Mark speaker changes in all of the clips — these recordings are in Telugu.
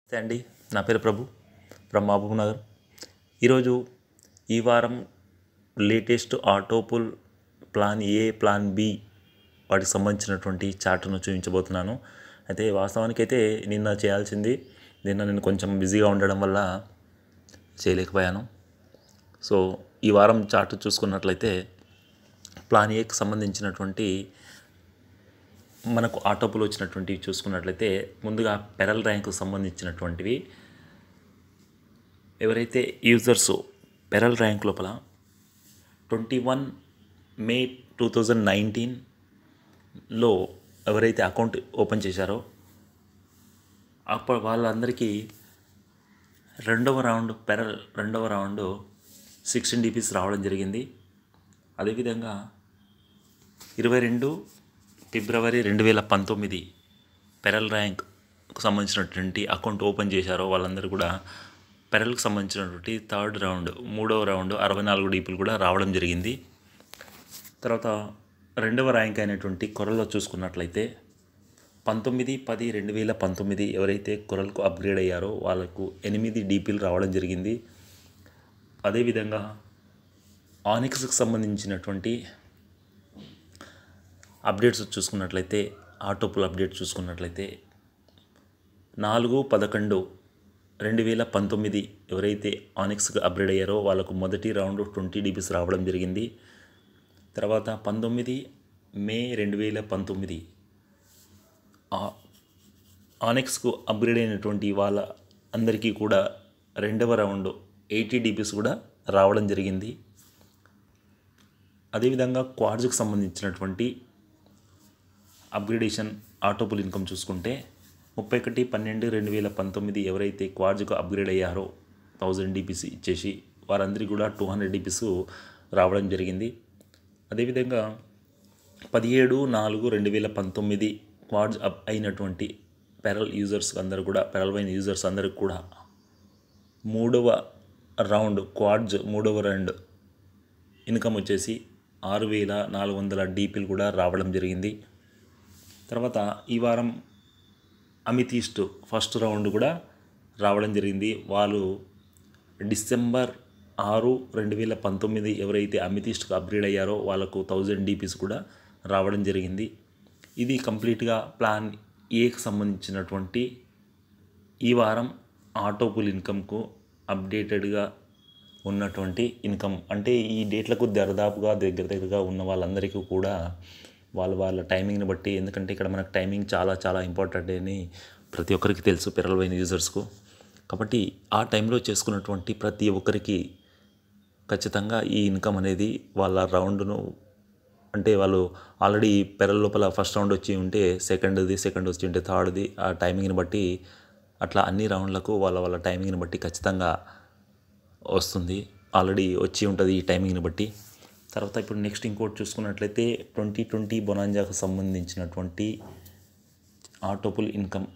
Speaker 1: నమస్తే అండి. నా పేరు ప్రభు ఫ్రమ్ మహబూబ్ నగర్. ఈరోజు ఈ వారం latest auto pool plan A, plan B వాటికి సంబంధించినటువంటి చార్ట్ను చూపించబోతున్నాను. అయితే వాస్తవానికైతే నిన్న చేయాల్సింది, నేను కొంచెం బిజీగా ఉండడం వల్ల చేయలేకపోయాను. సో ఈ వారం చార్ట్ చూసుకున్నట్లయితే ప్లాన్ ఏకి సంబంధించినటువంటి మనకు ఆటోపుల్ వచ్చినటువంటివి చూసుకున్నట్లయితే ముందుగా పెరల్ ర్యాంకు సంబంధించినటువంటివి ఎవరైతే యూజర్స్ పెరల్ ర్యాంక్ లోపల 21 మే 2019లో ఎవరైతే అకౌంట్ ఓపెన్ చేశారో అప్పుడు వాళ్ళందరికీ రెండవ రౌండ్ 16 DPs రావడం జరిగింది. అదేవిధంగా 22 ఫిబ్రవరి 2019 పెరల్ ర్యాంక్కు సంబంధించినటువంటి అకౌంట్ ఓపెన్ చేశారో వాళ్ళందరూ కూడా పెరల్కి సంబంధించినటువంటి థర్డ్ రౌండ్ 3వ రౌండ్ 64 DPలు కూడా రావడం జరిగింది. తర్వాత రెండవ ర్యాంక్ అయినటువంటి కొరల్లో చూసుకున్నట్లయితే 19/10/2019 ఎవరైతే కొరల్కు అప్గ్రేడ్ అయ్యారో వాళ్ళకు 8 DPలు రావడం జరిగింది. అదేవిధంగా ఆనిక్స్కి సంబంధించినటువంటి అప్డేట్స్ చూసుకున్నట్లయితే ఆటోపుల్ అప్డేట్ చూసుకున్నట్లయితే 4/11/2019 ఎవరైతే ఆనిక్స్కి అప్గ్రేడ్ అయ్యారో వాళ్ళకు మొదటి రౌండ్ 20 DPs రావడం జరిగింది. తర్వాత 19 మే 2019 ఆనిక్స్కు అప్గ్రేడ్ అయినటువంటి వాళ్ళ అందరికీ కూడా రెండవ రౌండ్ 80 DPs కూడా రావడం జరిగింది. అదేవిధంగా క్వార్జ్కి సంబంధించినటువంటి అప్గ్రేడేషన్ ఆటోపుల్ ఇన్కమ్ చూసుకుంటే 31/12/2019 ఎవరైతే క్వార్జ్కు అప్గ్రేడ్ అయ్యారో 1000 DPs ఇచ్చేసి వారందరికీ కూడా 200 DPs రావడం జరిగింది. అదేవిధంగా 17/4/2019 క్వార్జ్ అప్ అయినటువంటి పెరల్ యూజర్స్ అందరూ కూడా పెరల్ వైన్ యూజర్స్ అందరికి కూడా మూడవ రౌండ్ ఇన్కమ్ వచ్చేసి 6400 DPలు కూడా రావడం జరిగింది. తర్వాత ఈ వారం అమితీస్ట్ ఫస్ట్ రౌండ్ కూడా రావడం జరిగింది. వాళ్ళు డిసెంబర్ 6, 2019 ఎవరైతే అమితీస్ట్కి అప్గ్రేడ్ అయ్యారో వాళ్ళకు 1000 DPs కూడా రావడం జరిగింది. ఇది కంప్లీట్గా ప్లాన్ ఏకి సంబంధించినటువంటి ఈ వారం ఆటోపుల్ ఇన్కమ్కు అప్డేటెడ్గా ఉన్నటువంటి ఇన్కమ్. అంటే ఈ డేట్లకు దగ్గరగా ఉన్న వాళ్ళందరికీ కూడా వాళ్ళ టైమింగ్ని బట్టి, ఎందుకంటే ఇక్కడ మనకు టైమింగ్ చాలా ఇంపార్టెంట్ అని ప్రతి ఒక్కరికి తెలుసు పెరల్ వైన్ యూజర్స్కు. కాబట్టి ఆ టైంలో చేసుకున్నటువంటి ప్రతి ఒక్కరికి ఖచ్చితంగా ఈ ఇన్కమ్ అనేది వాళ్ళ రౌండ్ను, అంటే వాళ్ళు ఆల్రెడీ పెరల్ లోపల ఫస్ట్ రౌండ్ వచ్చి ఉంటే సెకండ్ వచ్చి ఉంటే థర్డ్ది, ఆ టైమింగ్ని బట్టి అట్లా అన్ని రౌండ్లకు వాళ్ళ టైమింగ్ని బట్టి ఖచ్చితంగా వస్తుంది, ఆల్రెడీ వచ్చి ఉంటుంది ఈ టైమింగ్ని బట్టి. తర్వాత ఇప్పుడు నెక్స్ట్ ఇంకోటి చూసుకున్నట్లయితే 2020 బొనాంజాకు సంబంధించినటువంటి ఆటోపుల్ ఇన్కమ్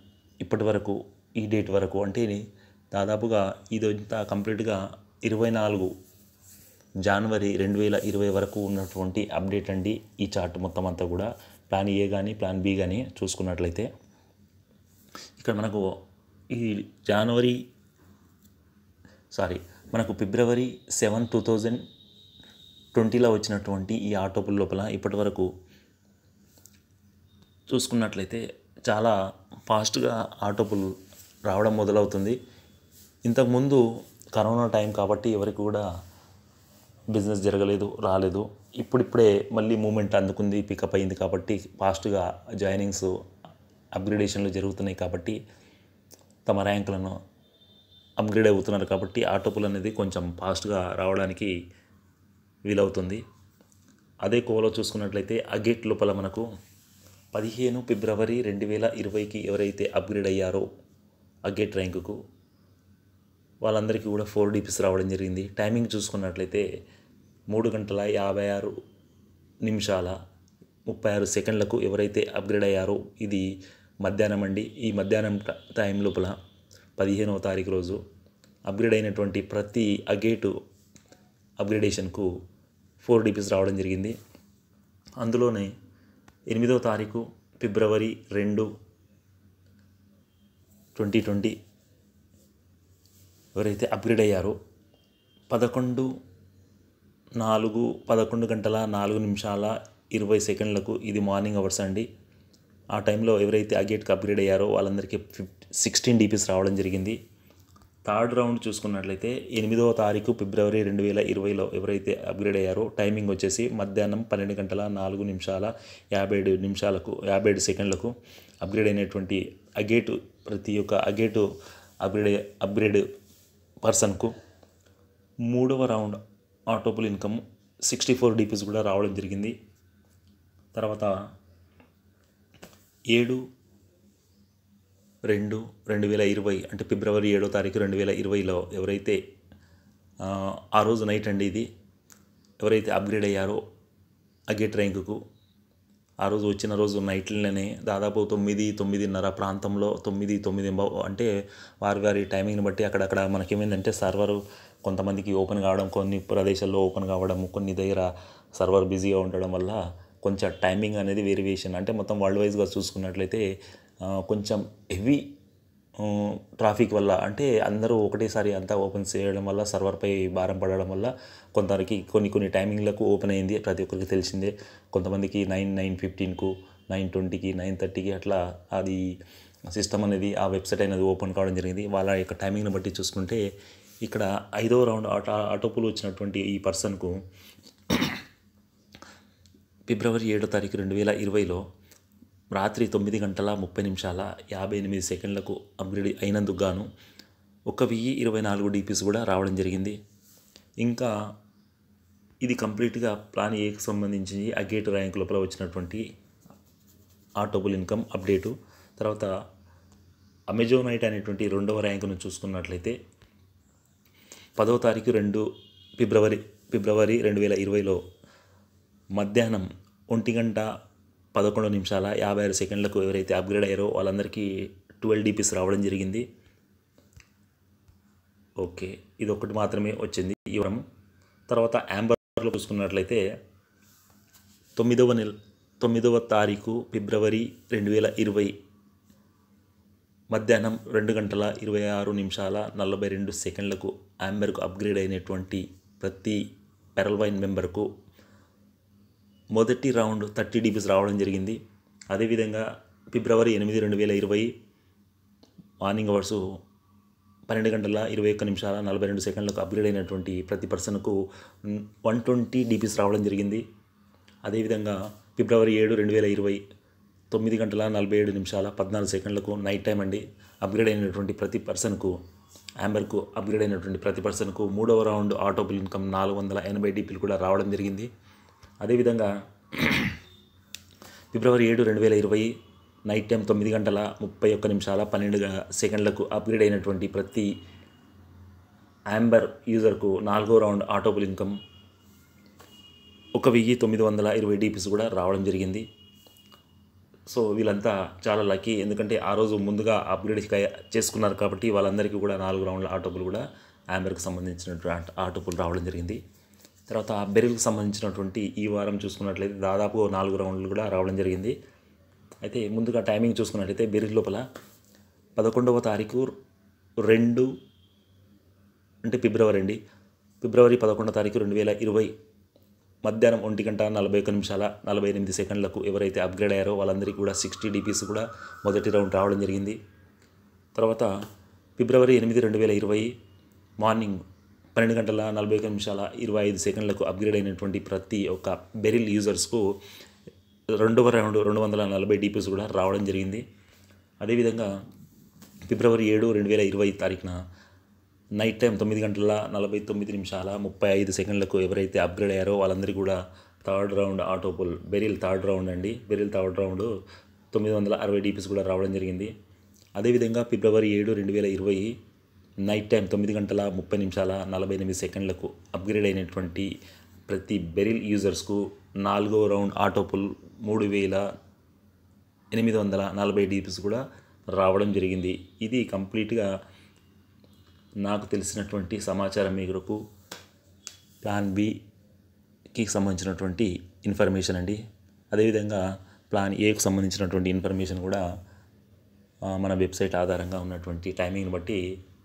Speaker 1: ఇప్పటి వరకు ఈ డేట్ వరకు, అంటే దాదాపుగా ఇదంతా కంప్లీట్గా 24 జనవరి 2020 వరకు ఉన్నటువంటి అప్డేట్ అండి ఈ చార్ట్ మొత్తం అంతా కూడా. ప్లాన్ ఏ కానీ ప్లాన్ బి కానీ చూసుకున్నట్లయితే ఇక్కడ మనకు ఈ మనకు ఫిబ్రవరి 7, 2020లో వచ్చినటువంటి ఈ ఆటోపుల్ లోపల ఇప్పటి వరకు చూసుకున్నట్లయితే చాలా ఫాస్ట్గా ఆటోపుల్ రావడం మొదలవుతుంది. ఇంతకుముందు కరోనా టైం కాబట్టి ఎవరికి కూడా బిజినెస్ రాలేదు. ఇప్పుడిప్పుడే మళ్ళీ మూమెంట్ అందుకుంది, పికప్ అయింది కాబట్టి ఫాస్ట్గా జాయినింగ్స్ అప్గ్రేడేషన్లు జరుగుతున్నాయి కాబట్టి తమ ర్యాంకులను అప్గ్రేడ్ అవుతున్నారు కాబట్టి ఆటోపుల్ అనేది కొంచెం ఫాస్ట్గా రావడానికి వీలవుతుంది. అదే కోలో చూసుకున్నట్లయితే అగేట్ లోపల మనకు 15 ఫిబ్రవరి 2020కి ఎవరైతే అప్గ్రేడ్ అయ్యారో అగేట్ ర్యాంకుకు వాళ్ళందరికీ కూడా 4 DPs రావడం జరిగింది. టైమింగ్ చూసుకున్నట్లయితే 3:56 ఎవరైతే అప్గ్రేడ్ అయ్యారో ఇది మధ్యాహ్నం అండి. ఈ మధ్యాహ్నం టైం లోపల 15వ తారీఖు రోజు అప్గ్రేడ్ అయినటువంటి ప్రతి అగేటు అప్గ్రేడేషన్కు 4 DPs రావడం జరిగింది. అందులోనే 8వ తారీఖు ఫిబ్రవరి 2, 2020 ఎవరైతే అప్గ్రేడ్ అయ్యారో 11 గంటల 4 నిమిషాల 20 సెకండ్లకు ఇది మార్నింగ్ అవర్స్ అండి. ఆ టైంలో ఎవరైతే ఆ గేట్కి అప్గ్రేడ్ అయ్యారో వాళ్ళందరికీ 16 DPs రావడం జరిగింది. థర్డ్ రౌండ్ చూసుకున్నట్లయితే 8వ తారీఖు ఫిబ్రవరి 2020లో ఎవరైతే అప్గ్రేడ్ అయ్యారో టైమింగ్ వచ్చేసి మధ్యాహ్నం 12 గంటల 4 నిమిషాలకు 57 సెకండ్లకు అప్గ్రేడ్ అయినటువంటి అగేటు ప్రతి ఒక్క అగేటు అప్గ్రేడ్ పర్సన్కు 3వ రౌండ్ ఆటోపుల్ ఇన్కమ్ 64 DPs కూడా రావడం జరిగింది. తర్వాత 7/2/2020 అంటే ఫిబ్రవరి 7వ తారీఖు 2020లో ఎవరైతే ఆ రోజు నైట్ అండి ఇది, ఎవరైతే అప్గ్రేడ్ అయ్యారో అగేట్ ర్యాంకుకు ఆ రోజు వచ్చిన రోజు నైట్లోనే దాదాపు 9-9:30 ప్రాంతంలో 9 అంటే వారి టైమింగ్ని బట్టి అక్కడక్కడ మనకేమైందంటే సర్వర్ కొంతమందికి ఓపెన్ కావడం, కొన్ని ప్రదేశాల్లో ఓపెన్ కావడం, కొన్ని దగ్గర సర్వర్ బిజీగా ఉండడం వల్ల కొంచెం టైమింగ్ అనేది వేరియేషన్, అంటే మొత్తం వరల్డ్ వైజ్గా చూసుకున్నట్లయితే కొంచెం హెవీ ట్రాఫిక్ వల్ల, అంటే అందరూ ఒకటేసారి అంతా ఓపెన్ చేయడం వల్ల సర్వర్పై భారం పడడం వల్ల కొందరికి కొన్ని టైమింగ్లకు ఓపెన్ అయింది. ప్రతి ఒక్కరికి తెలిసిందే. కొంతమందికి 9:15కు 9:20కి 9:30కి అట్లా అది సిస్టమ్ అనేది ఆ వెబ్సైట్ అనేది ఓపెన్ కావడం జరిగింది. వాళ్ళ యొక్క టైమింగ్ని బట్టి చూసుకుంటే ఇక్కడ 5వ రౌండ్ ఆటోపుల్ వచ్చినటువంటి ఈ పర్సన్కు ఫిబ్రవరి 7వ తారీఖు 2020లో రాత్రి 9:30:30 సెకండ్లకు అప్గ్రేడ్ అయినందుకు గాను 1024 DPs కూడా రావడం జరిగింది. ఇంకా ఇది కంప్లీట్గా ప్లాన్ ఏకి సంబంధించి అగేట్ ర్యాంక్ లోపల వచ్చినటువంటి ఆటోపుల్ ఇన్కమ్ అప్డేటు. తర్వాత అమెజోనైట్ అనేటువంటి 2వ ర్యాంకును చూసుకున్నట్లయితే 10వ తారీఖు ఫిబ్రవరి 2020లో మధ్యాహ్నం 1:11:56 సెకండ్లకు ఎవరైతే అప్గ్రేడ్ అయ్యారో వాళ్ళందరికీ 12 DPs రావడం జరిగింది. ఓకే, ఇది ఒకటి మాత్రమే వచ్చింది ఈ వారం. తర్వాత యాంబర్లో చూసుకున్నట్లయితే 9వ తారీఖు ఫిబ్రవరి 2020 మధ్యాహ్నం 2:26:42 సెకండ్లకు యాంబర్కు అప్గ్రేడ్ అయినటువంటి ప్రతి పెరల్వైన్ మెంబర్కు మొదటి రౌండ్ 30 DPs రావడం జరిగింది. అదేవిధంగా ఫిబ్రవరి 8, 2020 మార్నింగ్ అవర్సు 12:21:42 సెకండ్లకు అప్గ్రేడ్ అయినటువంటి ప్రతి పర్సన్కు 120 DPs రావడం జరిగింది. అదేవిధంగా ఫిబ్రవరి 7, 2020 9:47:14 సెకండ్లకు నైట్ టైం అండి అప్గ్రేడ్ అయినటువంటి ప్రతి పర్సన్కు యాంబర్కు అప్గ్రేడ్ అయినటువంటి ప్రతి పర్సన్కు 3వ రౌండ్ ఆటోపుల్ ఇన్కమ్ 480 DPs కూడా రావడం జరిగింది. అదేవిధంగా ఫిబ్రవరి 7, 2020 నైట్ టైం 9:31:12 సెకండ్లకు అప్గ్రేడ్ అయినటువంటి ప్రతి యాంబర్ యూజర్కు 4వ రౌండ్ ఆటోపుల్ ఇన్కమ్ 1920 DPs కూడా రావడం జరిగింది. సో వీళ్ళంతా చాలా లక్కీ, ఎందుకంటే ఆ రోజు ముందుగా అప్గ్రేడ్ చేసుకున్నారు కాబట్టి వాళ్ళందరికీ కూడా 4 రౌండ్ల ఆటోపుల్ కూడా యాంబర్కి సంబంధించినటువంటి ఆటోపుల్ రావడం జరిగింది. తర్వాత బెరిల్కి సంబంధించినటువంటి ఈ వారం చూసుకున్నట్లయితే దాదాపు 4 రౌండ్లు కూడా రావడం జరిగింది. అయితే ముందుగా టైమింగ్ చూసుకున్నట్లయితే బెరిల్ లోపల 11వ తారీఖు 2 అంటే ఫిబ్రవరి 11వ తారీఖు 2020 మధ్యాహ్నం 1:41:48 సెకండ్లకు ఎవరైతే అప్గ్రేడ్ అయ్యారో వాళ్ళందరికీ కూడా 60 DPs కూడా మొదటి రౌండ్ రావడం జరిగింది. తర్వాత ఫిబ్రవరి 8, 2020 మార్నింగ్ 12:41:25 సెకండ్లకు అప్గ్రేడ్ అయినటువంటి ప్రతి ఒక్క బెరిల్ యూజర్స్కు 2వ రౌండ్ 240 DPs కూడా రావడం జరిగింది. అదేవిధంగా ఫిబ్రవరి 7, 2020 తారీఖున నైట్ టైం 9:49:35 సెకండ్లకు ఎవరైతే అప్గ్రేడ్ అయ్యారో వాళ్ళందరికీ కూడా third round auto pool beryl third round 960 DPs కూడా రావడం జరిగింది. అదేవిధంగా ఫిబ్రవరి 7, 2020 నైట్ టైం 9:30:48 సెకండ్లకు అప్గ్రేడ్ అయినటువంటి ప్రతి బెరిల్ యూజర్స్కు 4వ రౌండ్ ఆటోపుల్ 3840 DPs కూడా రావడం జరిగింది. ఇది కంప్లీట్గా నాకు తెలిసినటువంటి సమాచారం మేరకు ప్లాన్ బికి సంబంధించినటువంటి ఇన్ఫర్మేషన్ అండి. అదేవిధంగా ప్లాన్ ఏకి సంబంధించినటువంటి ఇన్ఫర్మేషన్ కూడా మన వెబ్సైట్ ఆధారంగా ఉన్నటువంటి టైమింగ్ని బట్టి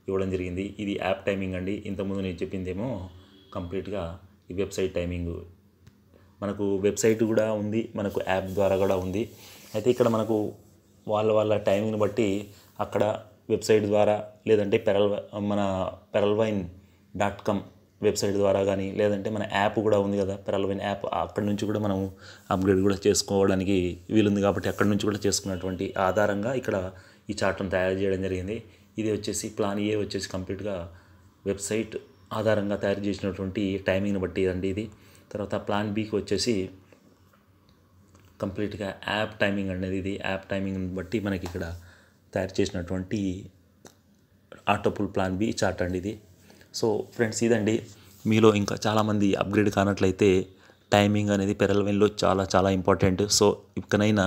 Speaker 1: ఇవ్వడం జరిగింది. ఇది యాప్ టైమింగ్ అండి. ఇంతకుముందు నేను చెప్పిందేమో కంప్లీట్గా ఈ వెబ్సైట్ టైమింగ్. మనకు వెబ్సైట్ కూడా ఉంది, మనకు యాప్ ద్వారా కూడా ఉంది. అయితే ఇక్కడ మనకు వాళ్ళ టైమింగ్ని బట్టి అక్కడ వెబ్సైట్ ద్వారా లేదంటే మన peralvine.com వెబ్సైట్ ద్వారా కానీ లేదంటే మన యాప్ కూడా ఉంది కదా పెరల్వైన్ యాప్, అక్కడి నుంచి కూడా మనం అప్గ్రేడ్ కూడా చేసుకోవడానికి వీలుంది. కాబట్టి అక్కడి నుంచి కూడా చేసుకున్నటువంటి ఆధారంగా ఇక్కడ ఈ చార్ట్ను తయారు చేయడం జరిగింది. ఇది వచ్చేసి ప్లాన్ ఏ వచ్చేసి కంప్లీట్గా వెబ్సైట్ ఆధారంగా తయారు చేసినటువంటి టైమింగ్ని బట్టి అండి ఇది. తర్వాత ప్లాన్ బికి వచ్చేసి కంప్లీట్గా యాప్ టైమింగ్ అనేది. ఇది యాప్ టైమింగ్ని బట్టి మనకి ఇక్కడ తయారు చేసినటువంటి ఆటోపుల్ ప్లాన్ బి చార్ట్ అండి ఇది. సో ఫ్రెండ్స్, ఇదండి. మీలో ఇంకా చాలామంది అప్గ్రేడ్ కానట్లయితే టైమింగ్ అనేది పెరల్వైన్లో చాలా ఇంపార్టెంట్. సో ఇకనైనా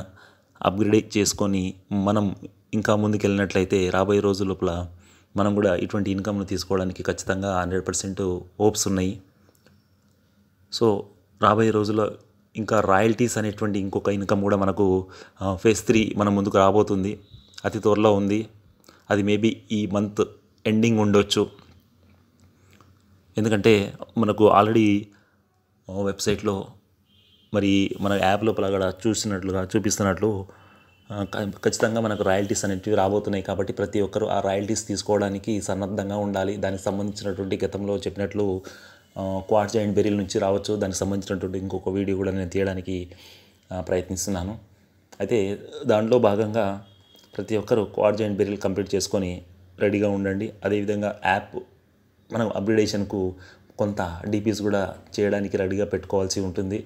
Speaker 1: అప్గ్రేడ్ చేసుకొని మనం ఇంకా ముందుకెళ్ళినట్లయితే రాబోయే రోజుల లోపల మనం కూడా ఇటువంటి ఇన్కమ్ను తీసుకోవడానికి ఖచ్చితంగా 100% హోప్స్ ఉన్నాయి. సో రాబోయే రోజుల్లో ఇంకా రాయల్టీస్ అనేటువంటి ఇంకొక ఇన్కమ్ కూడా మనకు ఫేజ్ 3 మన ముందుకు రాబోతుంది. అతి త్వరలో ఉంది. అది మేబీ ఈ మంత్ ఎండింగ్ ఉండొచ్చు. ఎందుకంటే మనకు ఆల్రెడీ వెబ్సైట్లో మరి మన యాప్ లోపల కూడా చూపిస్తున్నట్లు ఖచ్చితంగా మనకు రాయల్టీస్ అనేటివి రాబోతున్నాయి. కాబట్టి ప్రతి ఒక్కరూ ఆ రాయల్టీస్ తీసుకోవడానికి సన్నద్ధంగా ఉండాలి. దానికి సంబంధించినటువంటి గతంలో చెప్పినట్లు క్వార్ట్జ్ అండ్ బెరిల్ నుంచి రావచ్చు. దానికి సంబంధించినటువంటి ఇంకొక వీడియో కూడా నేను తీయడానికి ప్రయత్నిస్తున్నాను. అయితే దాంట్లో భాగంగా ప్రతి ఒక్కరూ క్వార్ట్జ్ అండ్ బెరిల్ కంప్లీట్ చేసుకొని రెడీగా ఉండండి. అదేవిధంగా యాప్ మనం అప్గ్రేడేషన్కు కొంత డీపీస్ కూడా చేయడానికి రెడీగా పెట్టుకోవాల్సి ఉంటుంది.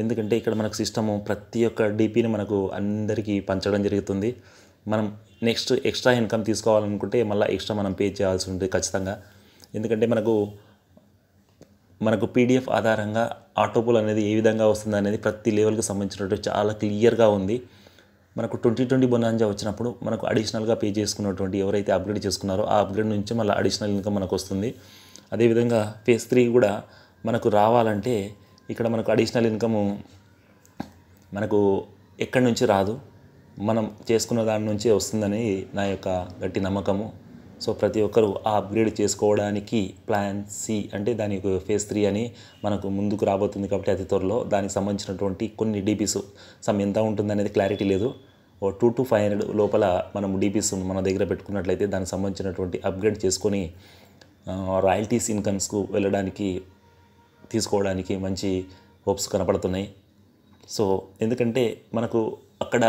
Speaker 1: ఎందుకంటే ఇక్కడ మనకు సిస్టము ప్రతి ఒక్క డీపీని మనకు అందరికీ పంచడం జరుగుతుంది. మనం నెక్స్ట్ ఎక్స్ట్రా ఇన్కమ్ తీసుకోవాలనుకుంటే మళ్ళీ ఎక్స్ట్రా మనం పే చేయాల్సి ఉంటుంది ఖచ్చితంగా. ఎందుకంటే మనకు పీడిఎఫ్ ఆధారంగా ఆటోపుల్ అనేది ఏ విధంగా వస్తుంది అనేది ప్రతి లెవెల్కి సంబంధించినట్టు చాలా క్లియర్గా ఉంది. మనకు 2020 బొనాంజా వచ్చినప్పుడు మనకు అడిషనల్గా పే చేసుకున్నటువంటి ఎవరైతే అప్గ్రేడ్ చేసుకున్నారో ఆ అప్గ్రేడ్ నుంచి మళ్ళీ అడిషనల్ ఇన్కమ్ మనకు వస్తుంది. అదేవిధంగా ఫేజ్ 3 కూడా మనకు రావాలంటే ఇక్కడ మనకు అడిషనల్ ఇన్కము మనకు ఎక్కడి నుంచి రాదు, మనం చేసుకున్న దాని నుంచే వస్తుందని నా యొక్క గట్టి నమ్మకము. సో ప్రతి ఒక్కరూ ఆ అప్గ్రేడ్ చేసుకోవడానికి ప్లాన్ సి అంటే దాని ఫేజ్ 3 అని మనకు ముందుకు రాబోతుంది. కాబట్టి అతి త్వరలో దానికి సంబంధించినటువంటి కొన్ని డీపీస్ ఎంత ఉంటుందనేది క్లారిటీ లేదు. 200 to 500 లోపల మనం డీపీస్ మన దగ్గర పెట్టుకున్నట్లయితే దానికి సంబంధించినటువంటి అప్గ్రేడ్ చేసుకొని రాయల్టీస్ ఇన్కమ్స్కు వెళ్ళడానికి తీసుకోవడానికి మంచి హోప్స్ కనపడుతున్నాయి. సో ఎందుకంటే మనకు అక్కడ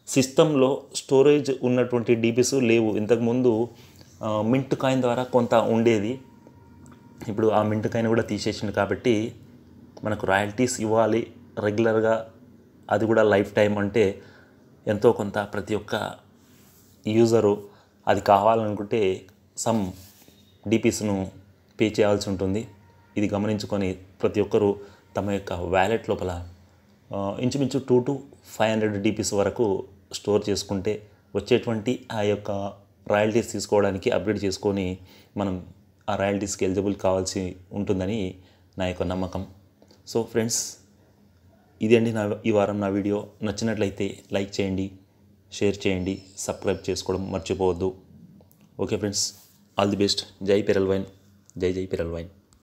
Speaker 1: సిస్టంలో స్టోరేజ్ ఉన్నటువంటి డీపీస్ లేవు. ఇంతకుముందు మింట్ కాయిన్ ద్వారా కొంత ఉండేది. ఇప్పుడు ఆ మింట్ కాయిన్ కూడా తీసేసింది. కాబట్టి మనకు రాయల్టీస్ ఇవ్వాలి రెగ్యులర్గా, అది కూడా లైఫ్ టైం అంటే ఎంతో కొంత ప్రతి ఒక్క యూజరు అది కావాలనుకుంటే సమ్ డీపీస్ను పే చేయాల్సి ఉంటుంది. ఇది గమనించుకొని ప్రతి ఒక్కరూ తమ యొక్క వ్యాలెట్ లోపల ఇంచుమించు 200 to 500 డీపీస్ వరకు స్టోర్ చేసుకుంటే వచ్చేటువంటి ఆ యొక్క రాయల్టీస్ తీసుకోవడానికి అప్గ్రేడ్ చేసుకొని మనం ఆ రాయల్టీస్కి ఎలిజిబుల్ కావాల్సి ఉంటుందని నా యొక్క నమ్మకం. సో ఫ్రెండ్స్, ఇదండి ఈ వారం నా వీడియో. నచ్చినట్లయితే లైక్ చేయండి, షేర్ చేయండి, సబ్స్క్రైబ్ చేసుకోవడం మర్చిపోవద్దు. Okay friends, all the best. జై పెరల్వైన్, జై పెరల్వైన్.